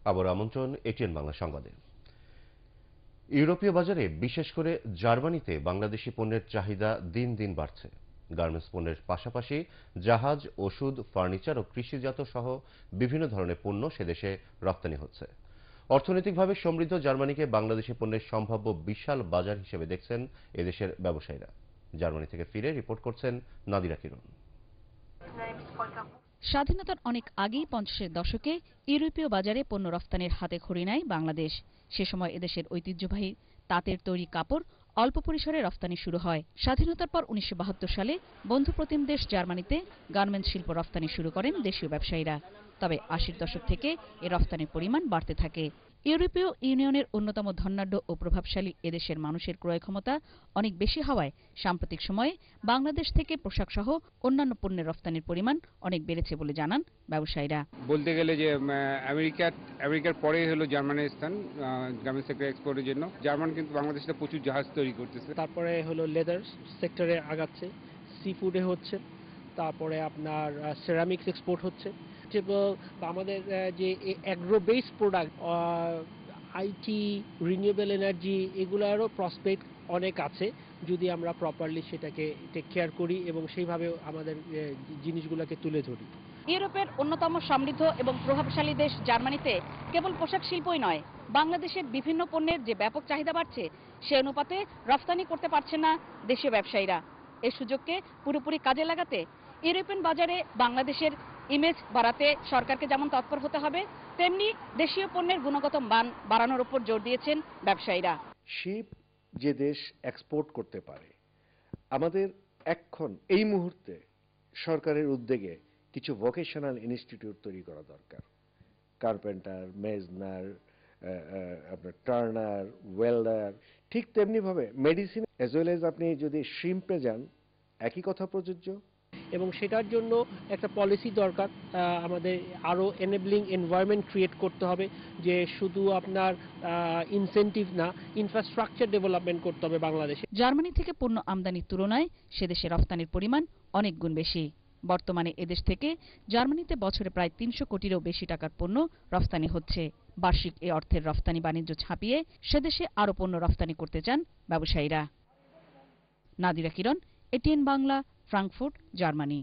আবার আমন্ত্রণ এটিএন বাংলা সংবাদে। ইউরোপীয় বাজারে বিশেষ করে জার্মানিতে বাংলাদেশি পণ্যের চাহিদা দিন দিন বাড়ছে। গার্মেন্টস পণ্যের পাশাপাশি জাহাজ, ওষুধ, ফার্নিচার ও কৃষিজাত সহ বিভিন্ন ধরনের পণ্য সেদেশে রপ্তানি হচ্ছে। অর্থনৈতিকভাবে সমৃদ্ধ জার্মানিকে বাংলাদেশি পণ্যের সম্ভাব্য বিশাল বাজার হিসেবে দেখছেন এদেশের ব্যবসায়ীরা। জার্মানি থেকে ফিরে রিপোর্ট করছেন নাদিরা কিরণ। স্বাধীনতার অনেক আগেই 50-এর দশকে ইউরোপীয় বাজারে পণ্য রফতানির হাতে খড়ি নেয় বাংলাদেশ। সে সময় এদেশের ঐতিহ্যবাহী তাঁতের তৈরি কাপড় অল্প পরিসরে রফতানি শুরু হয়। স্বাধীনতার পর 1972 সালে বন্ধু প্রতিম দেশ জার্মানিতে গার্মেন্টস শিল্প রফতানি শুরু করেন দেশীয় ব্যবসায়ীরা। তবে 80-র দশক থেকে এ রফতানির পরিমাণ বাড়তে থাকে। ইউরোপীয় ইউনিয়নের অন্যতম ধনাঢ্য ও প্রভাবশালী এদেশের মানুষের ক্রয় ক্ষমতা অনেক বেশি হওয়ায় সাম্প্রতিক সময়ে বাংলাদেশ থেকে পোশাক সহ অন্যান্য পণ্যের রফতানির পরিমাণ অনেক বেড়েছে বলে জানান ব্যবসায়ীরা। বলতে গেলে যে আমেরিকার পরে হলো জার্মানির স্থান গার্মেন্টস সেক্টর এক্সপোর্টের জন্য। জার্মান কিন্তু বাংলাদেশে প্রচুর জাহাজ তৈরি করতেছে। তারপরে হলো লেদার সেক্টরে আগাচ্ছে, সি ফুডে হচ্ছে, তারপরে আপনার সেরামিক্স এক্সপোর্ট হচ্ছে। আমাদের যে agro based product, IT, renewable energy, এগুলোরও প্রসপেক্ট অনেক আছে যদি আমরা প্রপারলি সেটাকে টেক কেয়ার করি এবং সেইভাবে আমাদের জিনিসগুলোকে তুলে ধরি। ইউরোপের অন্যতম সমৃদ্ধ এবং প্রভাবশালী দেশ জার্মানিতে কেবল পোশাক শিল্পই নয়, বাংলাদেশের বিভিন্ন পণ্যের যে ব্যাপক চাহিদা বাড়ছে সে অনুপাতে রফতানি করতে পারছে না দেশীয় ব্যবসায়ীরা। এই সুযোগকে পুরোপুরি কাজে লাগাতে ইউরোপিয়ান বাজারে বাংলাদেশের ইমেজ বাড়াতে সরকারকে যেমন তৎপর হতে হবে, তেমনি দেশীয় পণ্যের গুণগত মান বাড়ানোর উপর জোর দিয়েছেন ব্যবসায়ীরা। শিপ যে দেশ এক্সপোর্ট করতে পারে, আমাদের এখন এই মুহূর্তে সরকারের উদ্যোগে কিছু ভোকেশনাল ইনস্টিটিউট তৈরি করা দরকার। কার্পেন্টার, মেজনার, আপনার টার্নার, ওয়েল্ডার, ঠিক তেমনি ভাবে মেডিসিন এজ ওয়েল এজ আপনি যদি শিম্পে যান একই কথা প্রযোজ্য। এবং সেটার জন্য একটা পলিসি দরকার। আমাদের আরো এনেবলিং এনভায়রনমেন্ট ক্রিয়েট করতে হবে, যে শুধু আপনার ইনসেন্টিভ না, ইনফ্রাস্ট্রাকচার ডেভেলপমেন্ট করতে হবে বাংলাদেশে। জার্মানি থেকে পণ্য আমদানির তুলনায় সেদেশে রফতানির পরিমাণ অনেক গুণ বেশি। বর্তমানে এদেশ থেকে জার্মানিতে বছরে প্রায় 300 কোটিরও বেশি টাকার পণ্য রফতানি হচ্ছে। বার্ষিক এই অর্থের রফতানি বাণিজ্য ছাপিয়ে সেদেশে আরো পণ্য রফতানি করতে চান ব্যবসায়ীরা। নাদিরা কিরণ, এটিএন বাংলা, ফ্রাঙ্কফুর্ট, জার্মানি।